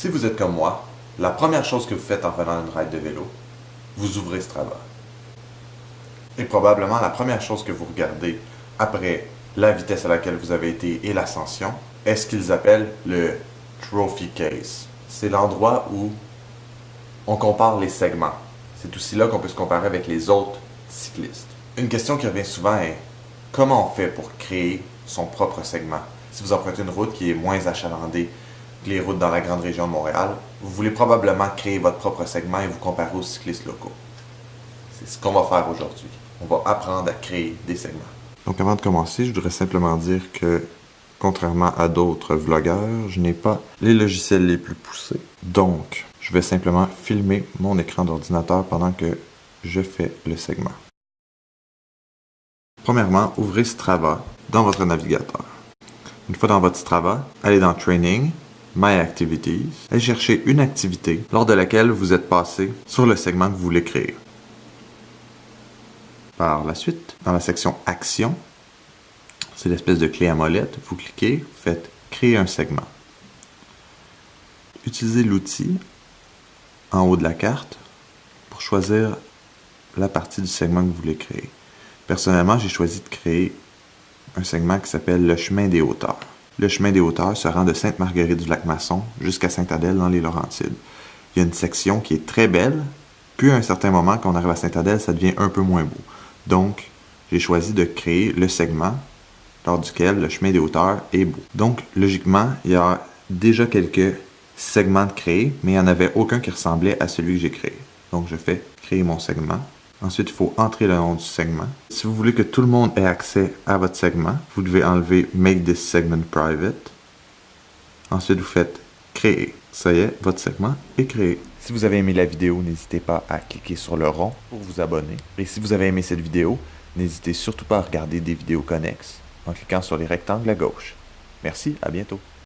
Si vous êtes comme moi, la première chose que vous faites en venant une ride de vélo, vous ouvrez Strava. Et probablement la première chose que vous regardez après la vitesse à laquelle vous avez été et l'ascension est ce qu'ils appellent le Trophy Case. C'est l'endroit où on compare les segments. C'est aussi là qu'on peut se comparer avec les autres cyclistes. Une question qui revient souvent est comment on fait pour créer son propre segment? Si vous empruntez une route qui est moins achalandée que les routes dans la grande région de Montréal, vous voulez probablement créer votre propre segment et vous comparer aux cyclistes locaux. C'est ce qu'on va faire aujourd'hui. On va apprendre à créer des segments. Donc avant de commencer, je voudrais simplement dire que contrairement à d'autres vlogueurs, je n'ai pas les logiciels les plus poussés. Donc, je vais simplement filmer mon écran d'ordinateur pendant que je fais le segment. Premièrement, ouvrez Strava dans votre navigateur. Une fois dans votre Strava, allez dans Training, My Activities, et cherchez une activité lors de laquelle vous êtes passé sur le segment que vous voulez créer. Par la suite, dans la section Action, c'est l'espèce de clé à molette, vous cliquez, vous faites Créer un segment. Utilisez l'outil en haut de la carte pour choisir la partie du segment que vous voulez créer. Personnellement, j'ai choisi de créer un segment qui s'appelle le chemin des hauteurs. Le chemin des hauteurs se rend de Sainte-Marguerite-du-Lac-Masson jusqu'à Sainte-Adèle dans les Laurentides. Il y a une section qui est très belle, puis à un certain moment, quand on arrive à Sainte-Adèle, ça devient un peu moins beau. Donc, j'ai choisi de créer le segment lors duquel le chemin des hauteurs est beau. Donc, logiquement, il y a déjà quelques segments de créer, mais il n'y en avait aucun qui ressemblait à celui que j'ai créé. Donc, je fais créer mon segment. Ensuite, il faut entrer le nom du segment. Si vous voulez que tout le monde ait accès à votre segment, vous devez enlever Make this segment private. Ensuite, vous faites créer. Ça y est, votre segment est créé. Si vous avez aimé la vidéo, n'hésitez pas à cliquer sur le rond pour vous abonner. Et si vous avez aimé cette vidéo, n'hésitez surtout pas à regarder des vidéos connexes en cliquant sur les rectangles à gauche. Merci, à bientôt.